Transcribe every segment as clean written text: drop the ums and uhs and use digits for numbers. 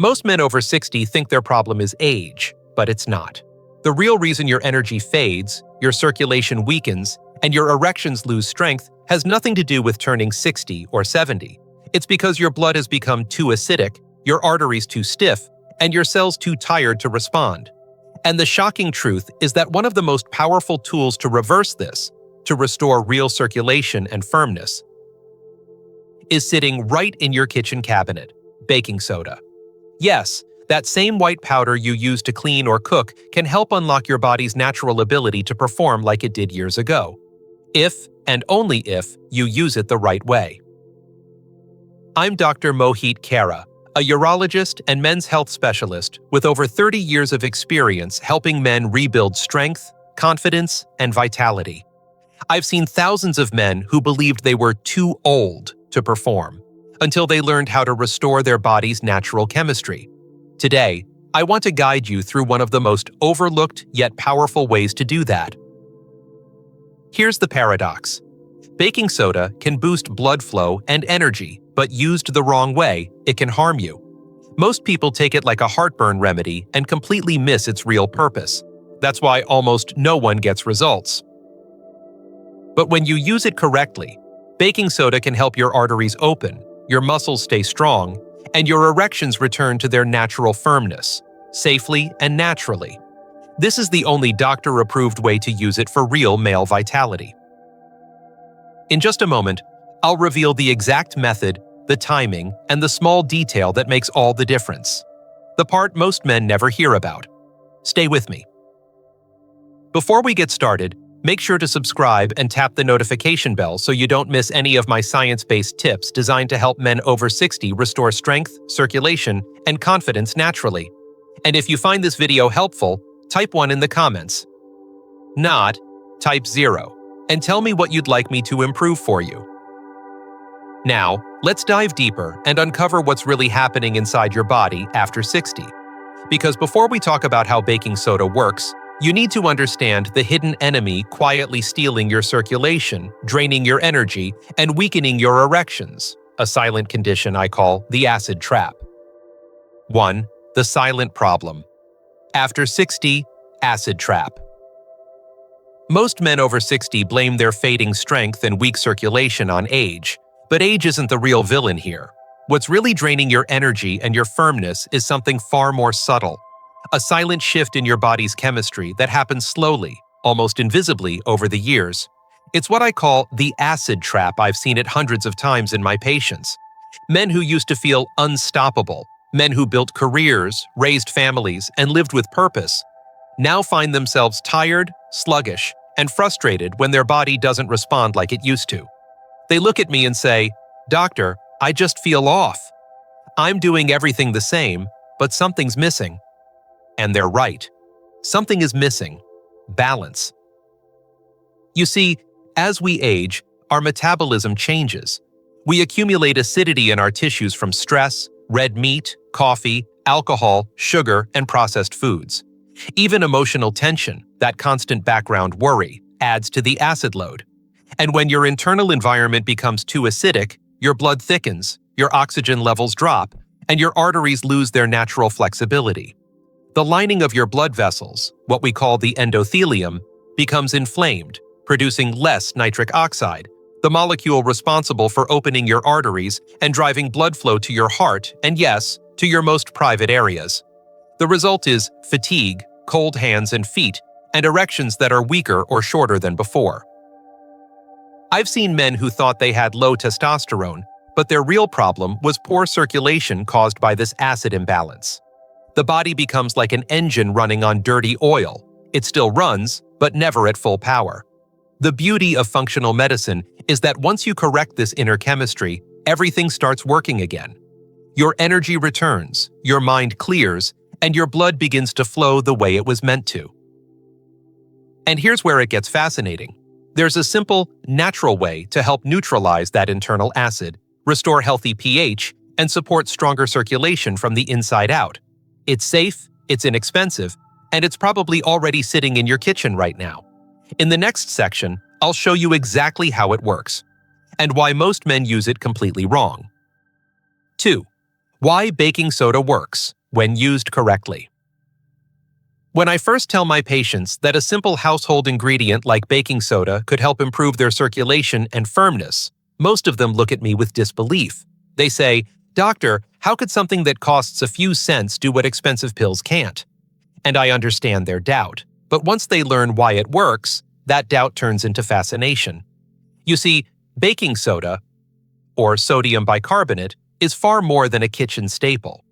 Most men over 60 think their problem is age, but it's not. The real reason your energy fades, your circulation weakens, and your erections lose strength has nothing to do with turning 60 or 70. It's because your blood has become too acidic, your arteries too stiff, and your cells too tired to respond. And the shocking truth is that one of the most powerful tools to reverse this, to restore real circulation and firmness, is sitting right in your kitchen cabinet: baking soda. Yes, that same white powder you use to clean or cook can help unlock your body's natural ability to perform like it did years ago, if and only if you use it the right way. I'm Dr. Mohit Khera, a urologist and men's health specialist with over 30 years of experience helping men rebuild strength, confidence, and vitality. I've seen thousands of men who believed they were too old to perform until they learned how to restore their body's natural chemistry. Today, I want to guide you through one of the most overlooked yet powerful ways to do that. Here's the paradox. Baking soda can boost blood flow and energy, but used the wrong way, it can harm you. Most people take it like a heartburn remedy and completely miss its real purpose. That's why almost no one gets results. But when you use it correctly, baking soda can help your arteries open, your muscles stay strong, and your erections return to their natural firmness, safely and naturally. This is the only doctor-approved way to use it for real male vitality. In just a moment, I'll reveal the exact method, the timing, and the small detail that makes all the difference. The part most men never hear about. Stay with me. Before we get started, make sure to subscribe and tap the notification bell so you don't miss any of my science-based tips designed to help men over 60 restore strength, circulation, and confidence naturally. And if you find this video helpful, type 1 in the comments. Not, type 0, and tell me what you'd like me to improve for you. Now, let's dive deeper and uncover what's really happening inside your body after 60. Because before we talk about how baking soda works, you need to understand the hidden enemy quietly stealing your circulation, draining your energy, and weakening your erections, a silent condition I call the acid trap. 1. The silent problem. After 60, acid trap. Most men over 60 blame their fading strength and weak circulation on age, but age isn't the real villain here. What's really draining your energy and your firmness is something far more subtle. A silent shift in your body's chemistry that happens slowly, almost invisibly over the years. It's what I call the acid trap. I've seen it hundreds of times in my patients. Men who used to feel unstoppable, men who built careers, raised families, and lived with purpose, now find themselves tired, sluggish, and frustrated when their body doesn't respond like it used to. They look at me and say, "Doctor, I just feel off. I'm doing everything the same, but something's missing." And they're right. Something is missing: balance. You see, as we age, our metabolism changes. We accumulate acidity in our tissues from stress, red meat, coffee, alcohol, sugar, and processed foods. Even emotional tension, that constant background worry, adds to the acid load. And when your internal environment becomes too acidic, your blood thickens, your oxygen levels drop, and your arteries lose their natural flexibility. The lining of your blood vessels, what we call the endothelium, becomes inflamed, producing less nitric oxide, the molecule responsible for opening your arteries and driving blood flow to your heart and, yes, to your most private areas. The result is fatigue, cold hands and feet, and erections that are weaker or shorter than before. I've seen men who thought they had low testosterone, but their real problem was poor circulation caused by this acid imbalance. The body becomes like an engine running on dirty oil. It still runs, but never at full power. The beauty of functional medicine is that once you correct this inner chemistry, everything starts working again. Your energy returns, your mind clears, and your blood begins to flow the way it was meant to. And here's where it gets fascinating. There's a simple, natural way to help neutralize that internal acid, restore healthy pH, and support stronger circulation from the inside out. It's safe, it's inexpensive, and it's probably already sitting in your kitchen right now. In the next section, I'll show you exactly how it works, and why most men use it completely wrong. 2. Why baking soda works when used correctly. When I first tell my patients that a simple household ingredient like baking soda could help improve their circulation and firmness, most of them look at me with disbelief. They say, "Doctor, how could something that costs a few cents do what expensive pills can't?" And I understand their doubt. But once they learn why it works, that doubt turns into fascination. You see, baking soda, or sodium bicarbonate, is far more than a kitchen staple.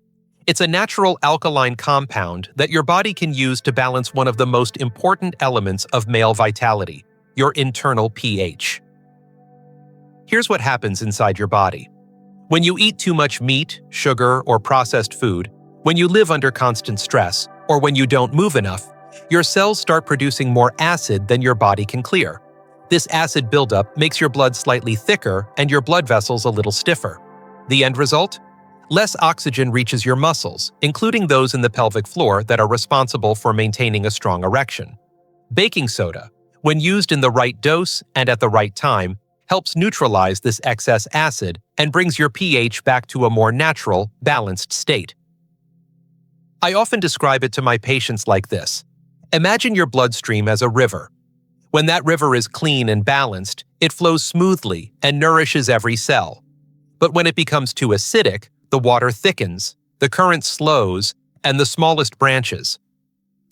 It's a natural alkaline compound that your body can use to balance one of the most important elements of male vitality, your internal pH. Here's what happens inside your body. When you eat too much meat, sugar, or processed food, when you live under constant stress, or when you don't move enough, your cells start producing more acid than your body can clear. This acid buildup makes your blood slightly thicker and your blood vessels a little stiffer. The end result? Less oxygen reaches your muscles, including those in the pelvic floor that are responsible for maintaining a strong erection. Baking soda, when used in the right dose and at the right time, helps neutralize this excess acid and brings your pH back to a more natural, balanced state. I often describe it to my patients like this. Imagine your bloodstream as a river. When that river is clean and balanced, it flows smoothly and nourishes every cell. But when it becomes too acidic, the water thickens, the current slows, and the smallest branches,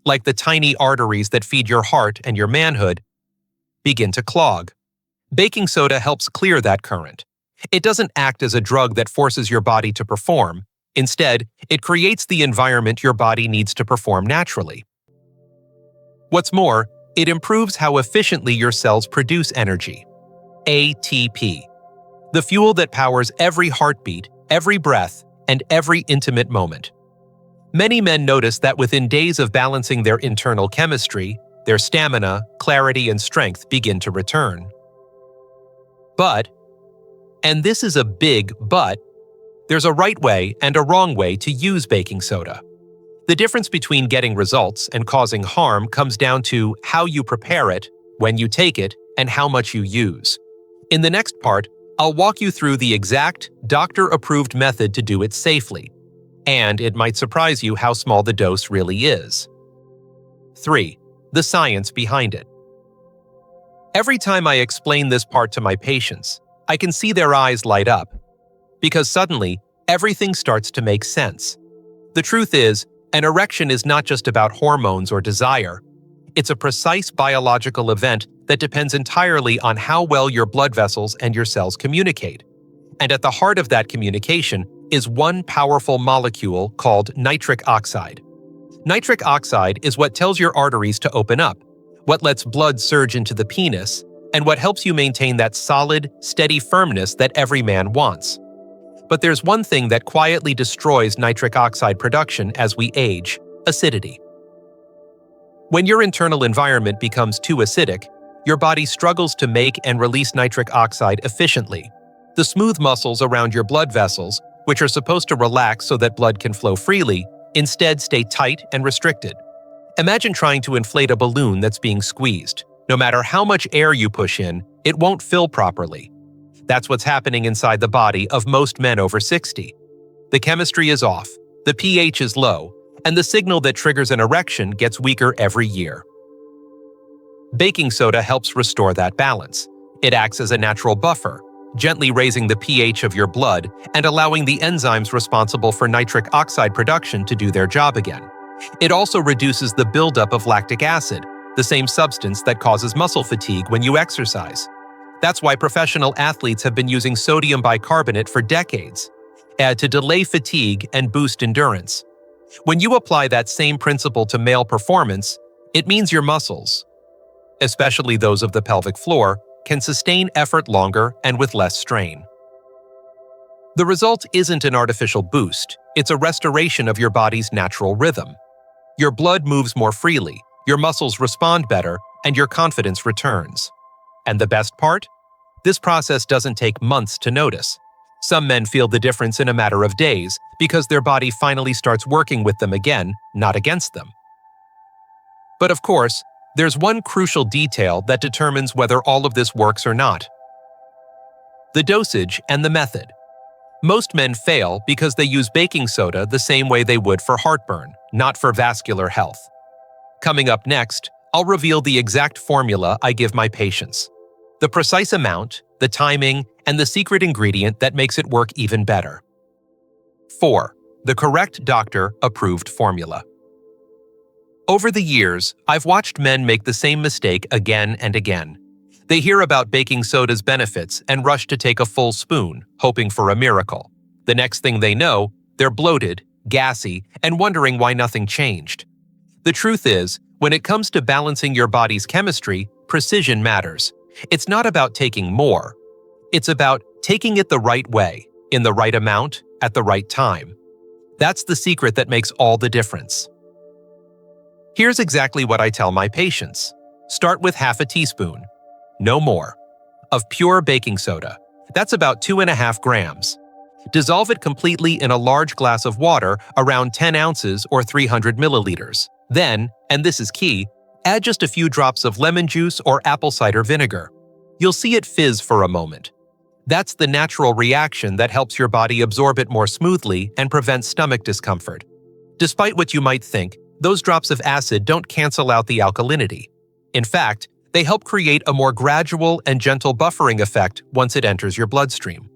like the tiny arteries that feed your heart and your manhood, begin to clog. Baking soda helps clear that current. It doesn't act as a drug that forces your body to perform. Instead, it creates the environment your body needs to perform naturally. What's more, it improves how efficiently your cells produce energy. ATP, the fuel that powers every heartbeat, every breath, and every intimate moment. Many men notice that within days of balancing their internal chemistry, their stamina, clarity, and strength begin to return. But, and this is a big but, there's a right way and a wrong way to use baking soda. The difference between getting results and causing harm comes down to how you prepare it, when you take it, and how much you use. In the next part, I'll walk you through the exact, doctor-approved method to do it safely. And it might surprise you how small the dose really is. 3. The science behind it. Every time I explain this part to my patients, I can see their eyes light up. Because suddenly, everything starts to make sense. The truth is, an erection is not just about hormones or desire. It's a precise biological event that depends entirely on how well your blood vessels and your cells communicate. And at the heart of that communication is one powerful molecule called nitric oxide. Nitric oxide is what tells your arteries to open up, what lets blood surge into the penis, and what helps you maintain that solid, steady firmness that every man wants. But there's one thing that quietly destroys nitric oxide production as we age: acidity. When your internal environment becomes too acidic, your body struggles to make and release nitric oxide efficiently. The smooth muscles around your blood vessels, which are supposed to relax so that blood can flow freely, instead stay tight and restricted. Imagine trying to inflate a balloon that's being squeezed. No matter how much air you push in, it won't fill properly. That's what's happening inside the body of most men over 60. The chemistry is off, the pH is low, and the signal that triggers an erection gets weaker every year. Baking soda helps restore that balance. It acts as a natural buffer, gently raising the pH of your blood and allowing the enzymes responsible for nitric oxide production to do their job again. It also reduces the buildup of lactic acid, the same substance that causes muscle fatigue when you exercise. That's why professional athletes have been using sodium bicarbonate for decades, to delay fatigue and boost endurance. When you apply that same principle to male performance, it means your muscles, especially those of the pelvic floor, can sustain effort longer and with less strain. The result isn't an artificial boost, it's a restoration of your body's natural rhythm. Your blood moves more freely, your muscles respond better, and your confidence returns. And the best part? This process doesn't take months to notice. Some men feel the difference in a matter of days because their body finally starts working with them again, not against them. But of course, there's one crucial detail that determines whether all of this works or not: the dosage and the method. Most men fail because they use baking soda the same way they would for heartburn, not for vascular health. Coming up next, I'll reveal the exact formula I give my patients. The precise amount, the timing, and the secret ingredient that makes it work even better. 4. The correct doctor-approved formula. Over the years, I've watched men make the same mistake again and again. They hear about baking soda's benefits and rush to take a full spoon, hoping for a miracle. The next thing they know, they're bloated, gassy, and wondering why nothing changed. The truth is, when it comes to balancing your body's chemistry, precision matters. It's not about taking more. It's about taking it the right way, in the right amount, at the right time. That's the secret that makes all the difference. Here's exactly what I tell my patients. Start with half a teaspoon, no more, of pure baking soda. That's about 2.5 grams. Dissolve it completely in a large glass of water, around 10 ounces or 300 milliliters. Then, and this is key, add just a few drops of lemon juice or apple cider vinegar. You'll see it fizz for a moment. That's the natural reaction that helps your body absorb it more smoothly and prevents stomach discomfort. Despite what you might think, those drops of acid don't cancel out the alkalinity. In fact, they help create a more gradual and gentle buffering effect once it enters your bloodstream.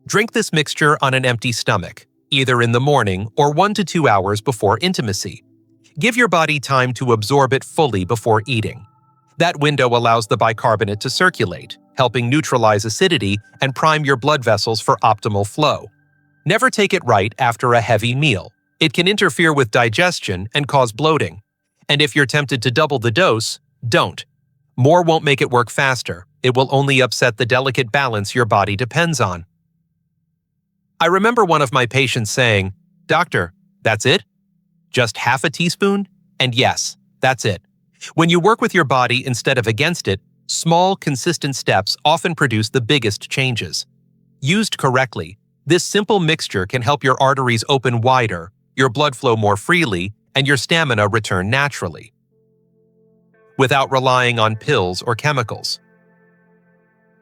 Drink this mixture on an empty stomach, either in the morning or 1 to 2 hours before intimacy. Give your body time to absorb it fully before eating. That window allows the bicarbonate to circulate, helping neutralize acidity and prime your blood vessels for optimal flow. Never take it right after a heavy meal. It can interfere with digestion and cause bloating. And if you're tempted to double the dose, don't. More won't make it work faster. It will only upset the delicate balance your body depends on. I remember one of my patients saying, "Doctor, that's it? Just half a teaspoon?" And yes, that's it. When you work with your body instead of against it, small, consistent steps often produce the biggest changes. Used correctly, this simple mixture can help your arteries open wider, your blood flow more freely, and your stamina return naturally, without relying on pills or chemicals.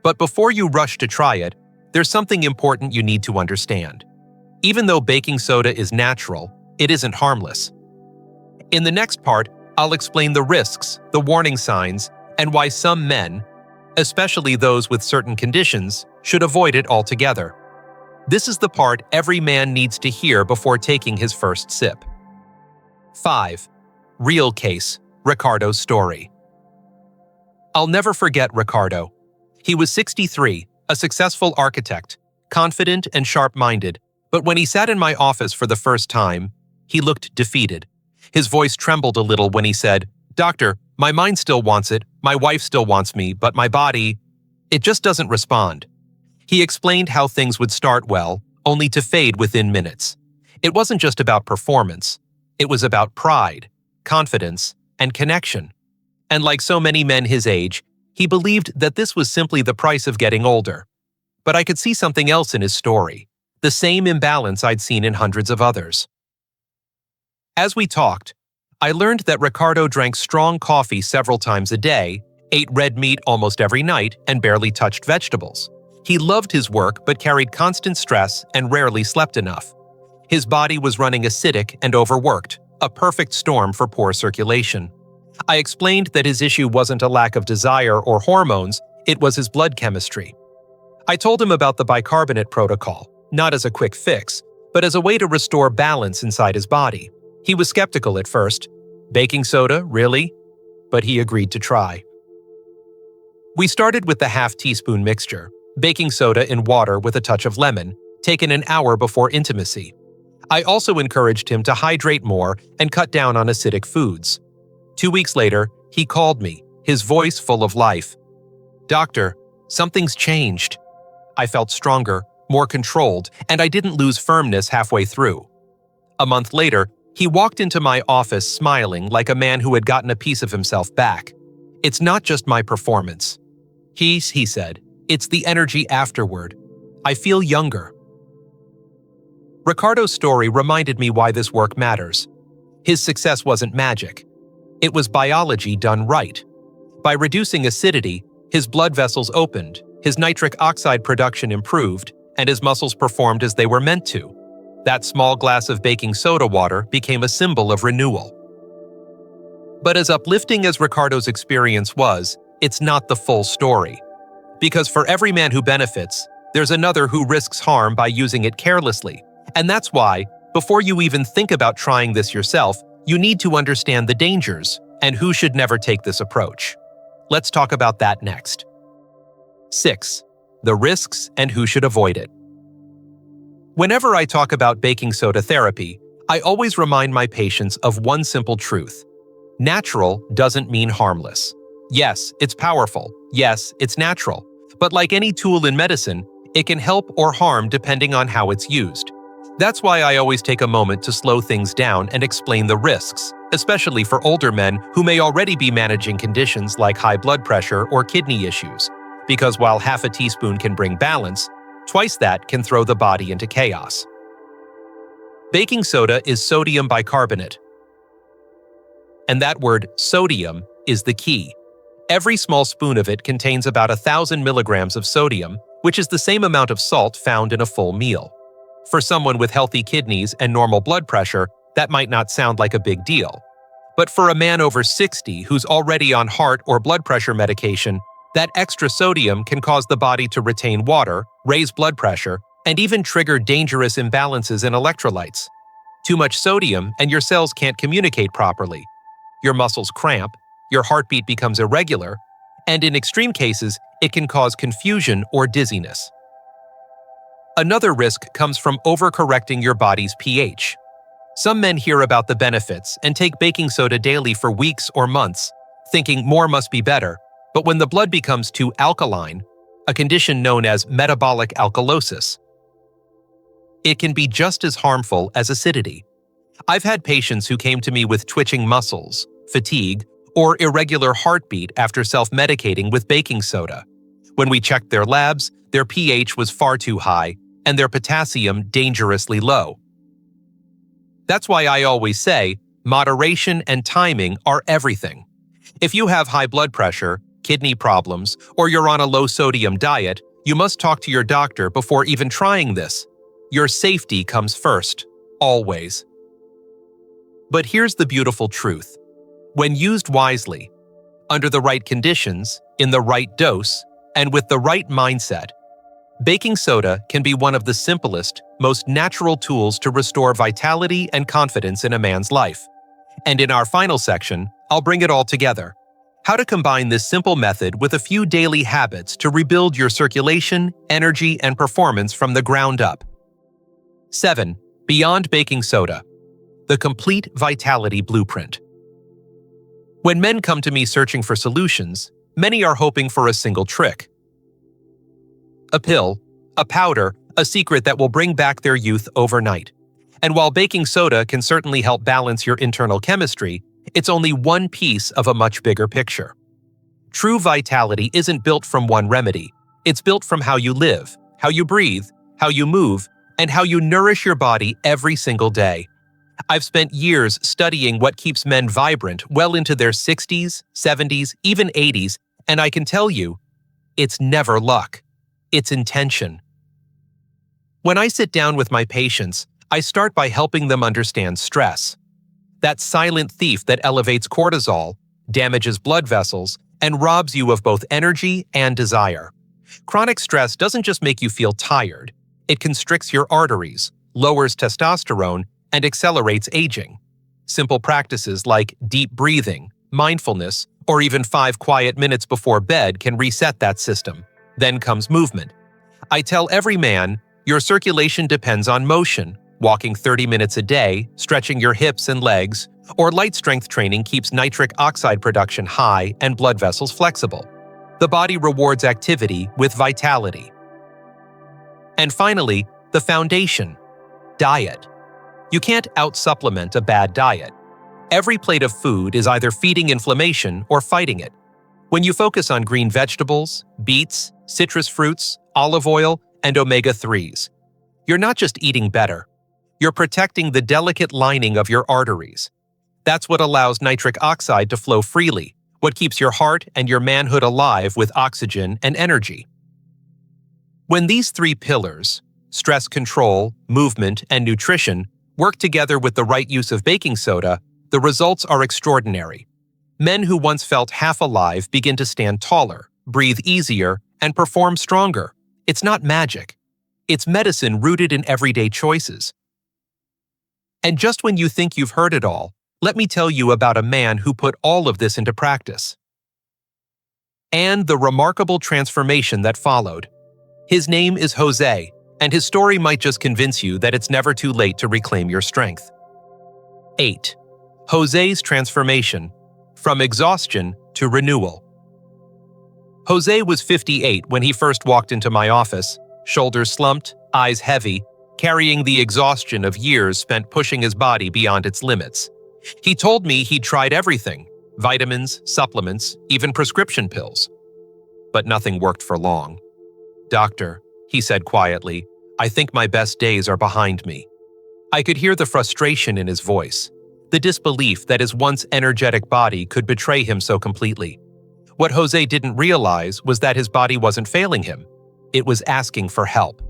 But before you rush to try it, there's something important you need to understand. Even though baking soda is natural, it isn't harmless. In the next part, I'll explain the risks, the warning signs, and why some men, especially those with certain conditions, should avoid it altogether. This is the part every man needs to hear before taking his first sip. 5. Real case, Ricardo's story. I'll never forget Ricardo. He was 63, a successful architect, confident and sharp-minded, but when he sat in my office for the first time, he looked defeated. His voice trembled a little when he said, "Doctor, my mind still wants it, my wife still wants me, but my body, it just doesn't respond." He explained how things would start well, only to fade within minutes. It wasn't just about performance. It was about pride, confidence, and connection. And like so many men his age, he believed that this was simply the price of getting older. But I could see something else in his story, the same imbalance I'd seen in hundreds of others. As we talked, I learned that Ricardo drank strong coffee several times a day, ate red meat almost every night, and barely touched vegetables. He loved his work but carried constant stress and rarely slept enough. His body was running acidic and overworked, a perfect storm for poor circulation. I explained that his issue wasn't a lack of desire or hormones, it was his blood chemistry. I told him about the bicarbonate protocol, not as a quick fix, but as a way to restore balance inside his body. He was skeptical at first. Baking soda, really? But he agreed to try. We started with the half-teaspoon mixture, baking soda in water with a touch of lemon, taken an hour before intimacy. I also encouraged him to hydrate more and cut down on acidic foods. 2 weeks later, he called me, his voice full of life. "Doctor, something's changed." I felt stronger, more controlled, and I didn't lose firmness halfway through. A month later, he walked into my office smiling like a man who had gotten a piece of himself back. "It's not just my performance," he said. "It's the energy afterward. I feel younger." Ricardo's story reminded me why this work matters. His success wasn't magic. It was biology done right. By reducing acidity, his blood vessels opened, his nitric oxide production improved, and his muscles performed as they were meant to. That small glass of baking soda water became a symbol of renewal. But as uplifting as Ricardo's experience was, it's not the full story. Because for every man who benefits, there's another who risks harm by using it carelessly. And that's why, before you even think about trying this yourself, you need to understand the dangers and who should never take this approach. Let's talk about that next. 6. The risks and who should avoid it. Whenever I talk about baking soda therapy, I always remind my patients of one simple truth. Natural doesn't mean harmless. Yes, it's powerful. Yes, it's natural. But like any tool in medicine, it can help or harm depending on how it's used. That's why I always take a moment to slow things down and explain the risks, especially for older men who may already be managing conditions like high blood pressure or kidney issues. Because while half a teaspoon can bring balance, twice that can throw the body into chaos. Baking soda is sodium bicarbonate. And that word, sodium, is the key. Every small spoon of it contains about 1,000 milligrams of sodium, which is the same amount of salt found in a full meal. For someone with healthy kidneys and normal blood pressure, that might not sound like a big deal. But for a man over 60 who's already on heart or blood pressure medication, that extra sodium can cause the body to retain water, raise blood pressure, and even trigger dangerous imbalances in electrolytes. Too much sodium and your cells can't communicate properly. Your muscles cramp, your heartbeat becomes irregular, and in extreme cases, it can cause confusion or dizziness. Another risk comes from overcorrecting your body's pH. Some men hear about the benefits and take baking soda daily for weeks or months, thinking more must be better, but when the blood becomes too alkaline, a condition known as metabolic alkalosis, it can be just as harmful as acidity. I've had patients who came to me with twitching muscles, fatigue, or irregular heartbeat after self-medicating with baking soda. When we checked their labs, their pH was far too high, and their potassium dangerously low. That's why I always say, moderation and timing are everything. If you have high blood pressure, kidney problems, or you're on a low-sodium diet, you must talk to your doctor before even trying this. Your safety comes first, always. But here's the beautiful truth. When used wisely, under the right conditions, in the right dose, and with the right mindset, baking soda can be one of the simplest, most natural tools to restore vitality and confidence in a man's life. And in our final section, I'll bring it all together. How to combine this simple method with a few daily habits to rebuild your circulation, energy, and performance from the ground up. 7. Beyond baking soda. The complete vitality blueprint. When men come to me searching for solutions, many are hoping for a single trick. A pill, a powder, a secret that will bring back their youth overnight. And while baking soda can certainly help balance your internal chemistry, it's only one piece of a much bigger picture. True vitality isn't built from one remedy. It's built from how you live, how you breathe, how you move, and how you nourish your body every single day. I've spent years studying what keeps men vibrant well into their 60s, 70s, even 80s, and I can tell you, it's never luck. It's intention. When I sit down with my patients, I start by helping them understand stress. That silent thief that elevates cortisol, damages blood vessels, and robs you of both energy and desire. Chronic stress doesn't just make you feel tired. It constricts your arteries, lowers testosterone, and accelerates aging. Simple practices like deep breathing, mindfulness, or even 5 quiet minutes before bed can reset that system. Then comes movement. I tell every man, your circulation depends on motion. Walking 30 minutes a day, stretching your hips and legs, or light strength training keeps nitric oxide production high and blood vessels flexible. The body rewards activity with vitality. And finally, the foundation, diet. You can't out-supplement a bad diet. Every plate of food is either feeding inflammation or fighting it. When you focus on green vegetables, beets, citrus fruits, olive oil, and omega-3s, you're not just eating better. You're protecting the delicate lining of your arteries. That's what allows nitric oxide to flow freely, what keeps your heart and your manhood alive with oxygen and energy. When these three pillars, stress control, movement, and nutrition, work together with the right use of baking soda, the results are extraordinary. Men who once felt half alive begin to stand taller, breathe easier, and perform stronger. It's not magic. It's medicine rooted in everyday choices. And just when you think you've heard it all, let me tell you about a man who put all of this into practice. And the remarkable transformation that followed. His name is José, and his story might just convince you that it's never too late to reclaim your strength. 8. José's transformation, from exhaustion to renewal. José was 58 when he first walked into my office, shoulders slumped, eyes heavy, carrying the exhaustion of years spent pushing his body beyond its limits. He told me he'd tried everything, vitamins, supplements, even prescription pills. But nothing worked for long. "Doctor," he said quietly, "I think my best days are behind me." I could hear the frustration in his voice, the disbelief that his once energetic body could betray him so completely. What José didn't realize was that his body wasn't failing him. It was asking for help.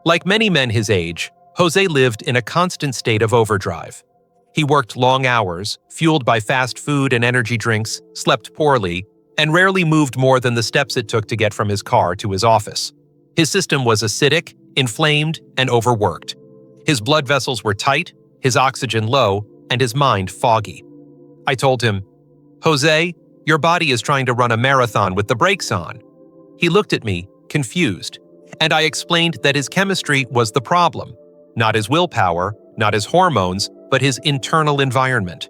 Like many men his age, José lived in a constant state of overdrive. He worked long hours, fueled by fast food and energy drinks, slept poorly, and rarely moved more than the steps it took to get from his car to his office. His system was acidic, inflamed, and overworked. His blood vessels were tight, his oxygen low, and his mind foggy. I told him, "José, your body is trying to run a marathon with the brakes on." He looked at me, confused, and I explained that his chemistry was the problem, not his willpower, not his hormones, but his internal environment.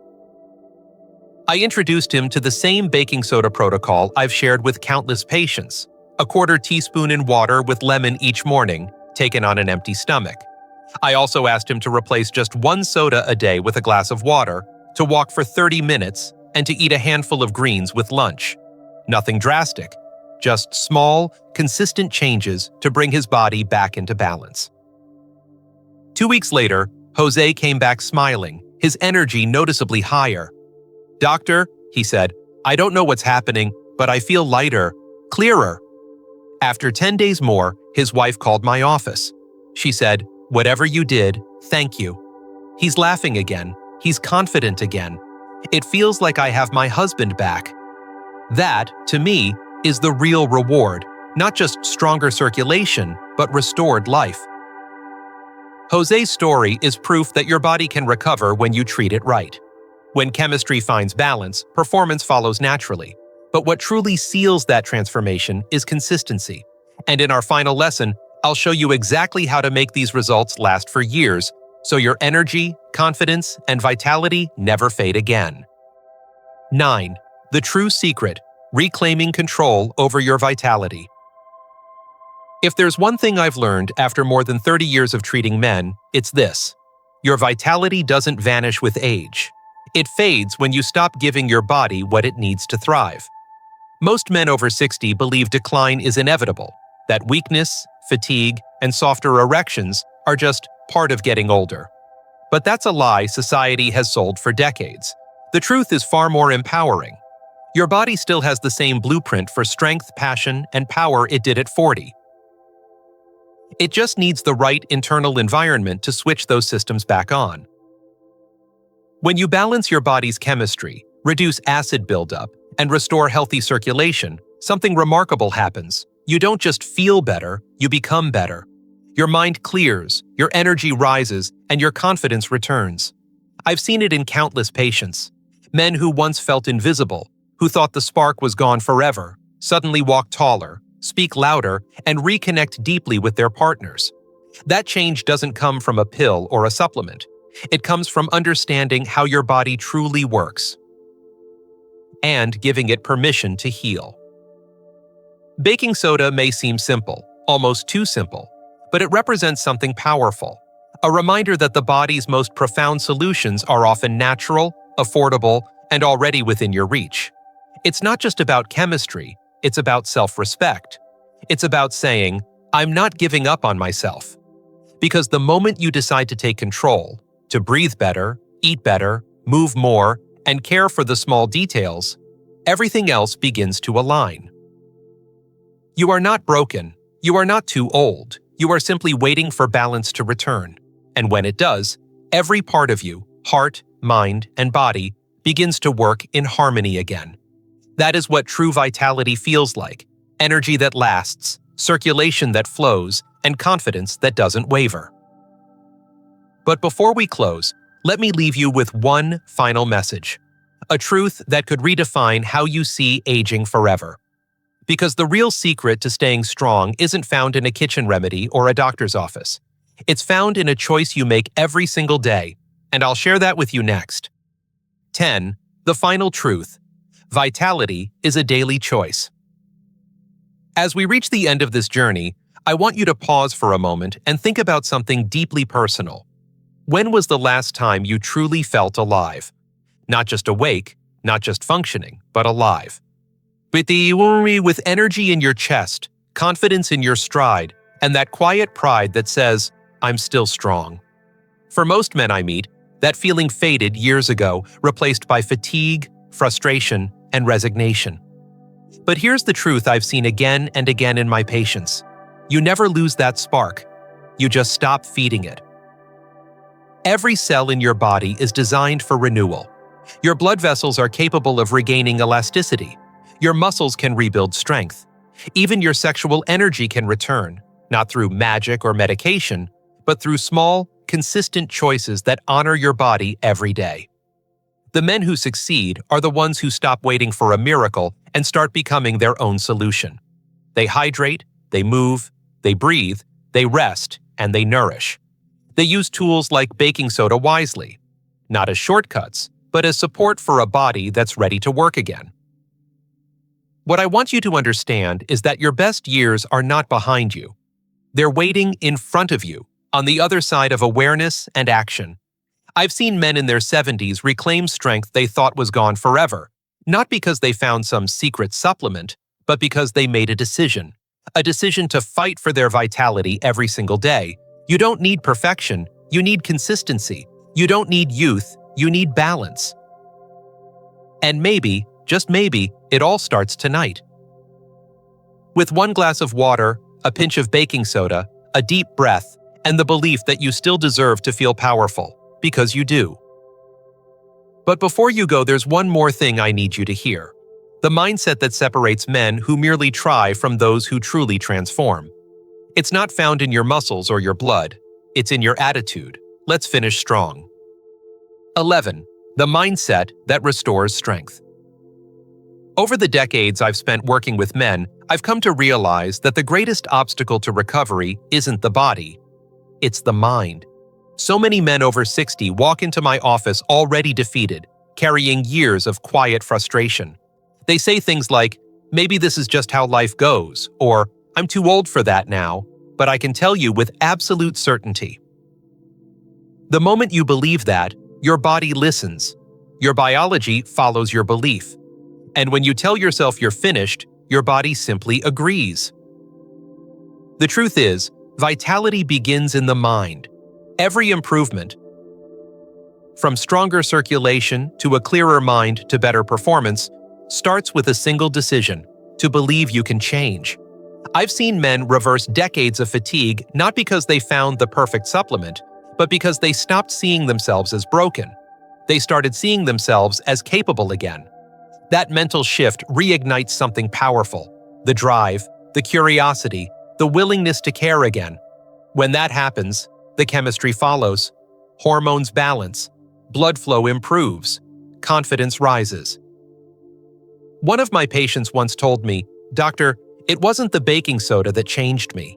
I introduced him to the same baking soda protocol I've shared with countless patients: a quarter teaspoon in water with lemon each morning, taken on an empty stomach. I also asked him to replace just one soda a day with a glass of water, to walk for 30 minutes, and to eat a handful of greens with lunch. Nothing drastic, just small, consistent changes to bring his body back into balance. 2 weeks later, José came back smiling, his energy noticeably higher. "Doctor," he said, "I don't know what's happening, but I feel lighter, clearer." After 10 days more, his wife called my office. She said, "Whatever you did, thank you." He's laughing again. He's confident again. "It feels like I have my husband back." That, to me, is the real reward, not just stronger circulation, but restored life. José's story is proof that your body can recover when you treat it right. When chemistry finds balance, performance follows naturally. But what truly seals that transformation is consistency. And in our final lesson, I'll show you exactly how to make these results last for years, so your energy, confidence, and vitality never fade again. 9. The true secret: reclaiming control over your vitality. If there's one thing I've learned after more than 30 years of treating men, it's this: your vitality doesn't vanish with age. It fades when you stop giving your body what it needs to thrive. Most men over 60 believe decline is inevitable, that weakness, fatigue, and softer erections are just part of getting older. But that's a lie society has sold for decades. The truth is far more empowering. Your body still has the same blueprint for strength, passion, and power it did at 40. It just needs the right internal environment to switch those systems back on. When you balance your body's chemistry, reduce acid buildup, and restore healthy circulation, something remarkable happens. You don't just feel better, you become better. Your mind clears, your energy rises, and your confidence returns. I've seen it in countless patients. Men who once felt invisible, who thought the spark was gone forever, suddenly walk taller, speak louder, and reconnect deeply with their partners. That change doesn't come from a pill or a supplement. It comes from understanding how your body truly works and giving it permission to heal. Baking soda may seem simple, almost too simple, but it represents something powerful, a reminder that the body's most profound solutions are often natural, affordable, and already within your reach. It's not just about chemistry, it's about self-respect. It's about saying, "I'm not giving up on myself." Because the moment you decide to take control, to breathe better, eat better, move more, and care for the small details, everything else begins to align. You are not broken, You are not too old. You are simply waiting for balance to return. And when it does, every part of you, heart, mind, and body, begins to work in harmony again. That is what true vitality feels like: energy that lasts, circulation that flows, and confidence that doesn't waver. But before we close, let me leave you with one final message, a truth that could redefine how you see aging forever. Because the real secret to staying strong isn't found in a kitchen remedy or a doctor's office. It's found in a choice you make every single day, and I'll share that with you next. 10. The final truth. Vitality is a daily choice. As we reach the end of this journey, I want you to pause for a moment and think about something deeply personal. When was the last time you truly felt alive? Not just awake, not just functioning, but alive. With energy in your chest, confidence in your stride, and that quiet pride that says, "I'm still strong." For most men I meet, that feeling faded years ago, replaced by fatigue, frustration, and resignation. But here's the truth I've seen again and again in my patients. You never lose that spark. You just stop feeding it. Every cell in your body is designed for renewal. Your blood vessels are capable of regaining elasticity. Your muscles can rebuild strength. Even your sexual energy can return, not through magic or medication, but through small, consistent choices that honor your body every day. The men who succeed are the ones who stop waiting for a miracle and start becoming their own solution. They hydrate, they move, they breathe, they rest, and they nourish. They use tools like baking soda wisely, not as shortcuts, but as support for a body that's ready to work again. What I want you to understand is that your best years are not behind you. They're waiting in front of you, on the other side of awareness and action. I've seen men in their 70s reclaim strength they thought was gone forever, not because they found some secret supplement, but because they made a decision to fight for their vitality every single day. You don't need perfection, you need consistency. You don't need youth, you need balance. And maybe, just maybe, it all starts tonight. With one glass of water, a pinch of baking soda, a deep breath, and the belief that you still deserve to feel powerful, because you do. But before you go, there's one more thing I need you to hear. The mindset that separates men who merely try from those who truly transform. It's not found in your muscles or your blood. It's in your attitude. Let's finish strong. 11. The mindset that restores strength. Over the decades I've spent working with men, I've come to realize that the greatest obstacle to recovery isn't the body. It's the mind. So many men over 60 walk into my office already defeated, carrying years of quiet frustration. They say things like, "Maybe this is just how life goes," or "I'm too old for that now," but I can tell you with absolute certainty. The moment you believe that, your body listens. Your biology follows your belief. And when you tell yourself you're finished, your body simply agrees. The truth is, vitality begins in the mind. Every improvement, from stronger circulation to a clearer mind to better performance, starts with a single decision: to believe you can change. I've seen men reverse decades of fatigue not because they found the perfect supplement, but because they stopped seeing themselves as broken. They started seeing themselves as capable again. That mental shift reignites something powerful: the drive, the curiosity, the willingness to care again. When that happens, the chemistry follows. Hormones balance, blood flow improves, confidence rises. One of my patients once told me, "Doctor, it wasn't the baking soda that changed me.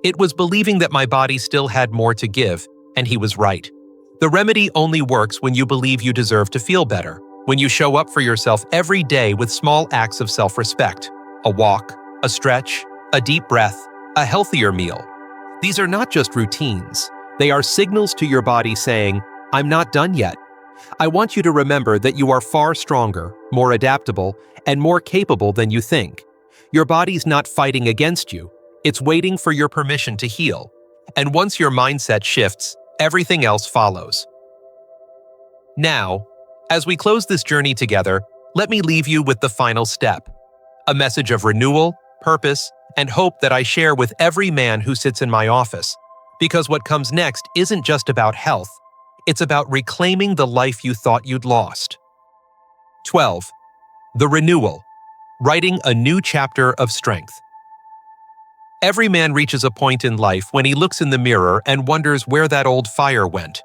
It was believing that my body still had more to give," and he was right. The remedy only works when you believe you deserve to feel better, when you show up for yourself every day with small acts of self-respect: a walk, a stretch, a deep breath, a healthier meal. These are not just routines. They are signals to your body saying, "I'm not done yet." I want you to remember that you are far stronger, more adaptable, and more capable than you think. Your body's not fighting against you. It's waiting for your permission to heal. And once your mindset shifts, everything else follows. Now, as we close this journey together, let me leave you with the final step: a message of renewal, purpose, and hope that I share with every man who sits in my office. Because what comes next isn't just about health, it's about reclaiming the life you thought you'd lost. 12. The renewal. Writing a new chapter of strength. Every man reaches a point in life when he looks in the mirror and wonders where that old fire went.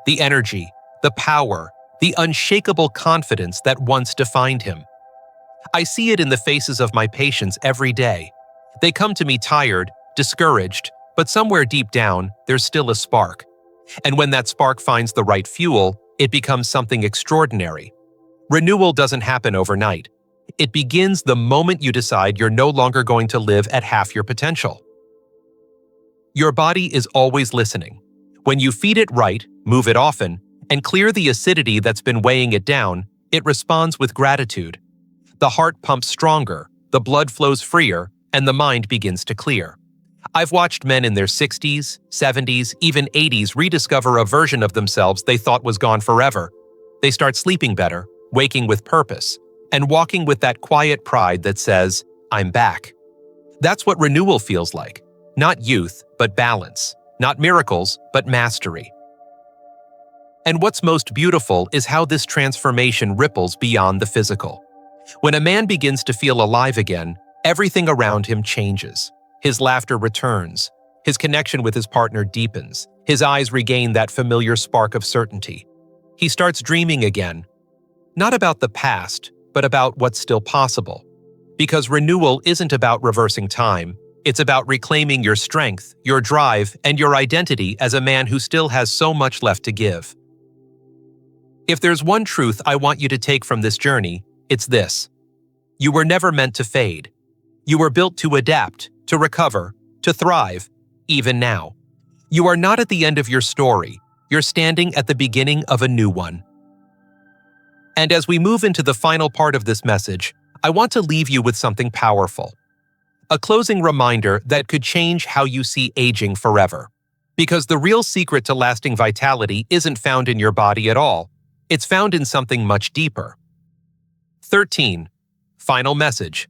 The energy, the power, the unshakable confidence that once defined him. I see it in the faces of my patients every day. They come to me tired, discouraged, but somewhere deep down, there's still a spark. And when that spark finds the right fuel, it becomes something extraordinary. Renewal doesn't happen overnight. It begins the moment you decide you're no longer going to live at half your potential. Your body is always listening. When you feed it right, move it often, and clear the acidity that's been weighing it down, it responds with gratitude. The heart pumps stronger, the blood flows freer, and the mind begins to clear. I've watched men in their 60s, 70s, even 80s rediscover a version of themselves they thought was gone forever. They start sleeping better, waking with purpose, and walking with that quiet pride that says, "I'm back." That's what renewal feels like. Not youth, but balance. Not miracles, but mastery. And what's most beautiful is how this transformation ripples beyond the physical. When a man begins to feel alive again, everything around him changes. His laughter returns. His connection with his partner deepens. His eyes regain that familiar spark of certainty. He starts dreaming again. Not about the past, but about what's still possible. Because renewal isn't about reversing time. It's about reclaiming your strength, your drive, and your identity as a man who still has so much left to give. If there's one truth I want you to take from this journey, it's this. You were never meant to fade. You were built to adapt, to recover, to thrive, even now. You are not at the end of your story. You're standing at the beginning of a new one. And as we move into the final part of this message, I want to leave you with something powerful. A closing reminder that could change how you see aging forever. Because the real secret to lasting vitality isn't found in your body at all. It's found in something much deeper. 13. Final message.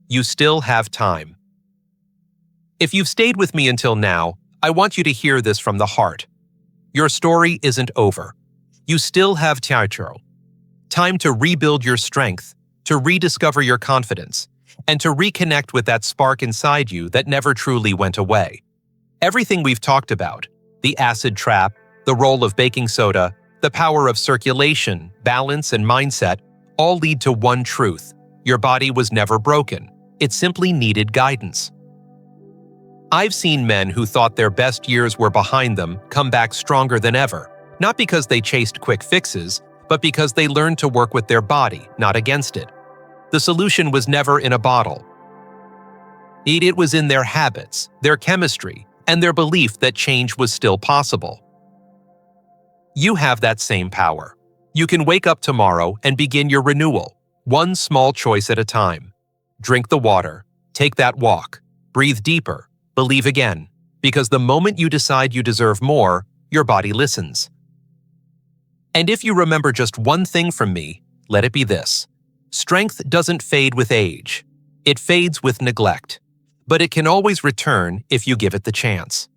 You still have time. If you've stayed with me until now, I want you to hear this from the heart. Your story isn't over. You still have teatro. Time to rebuild your strength, to rediscover your confidence, and to reconnect with that spark inside you that never truly went away. Everything we've talked about, the acid trap, the role of baking soda, the power of circulation, balance, and mindset, all lead to one truth. Your body was never broken. It simply needed guidance. I've seen men who thought their best years were behind them come back stronger than ever, not because they chased quick fixes, but because they learned to work with their body, not against it. The solution was never in a bottle. It was in their habits, their chemistry, and their belief that change was still possible. You have that same power. You can wake up tomorrow and begin your renewal, one small choice at a time. Drink the water, take that walk, breathe deeper, believe again, because the moment you decide you deserve more, your body listens. And if you remember just one thing from me, let it be this. Strength doesn't fade with age. It fades with neglect. But it can always return if you give it the chance.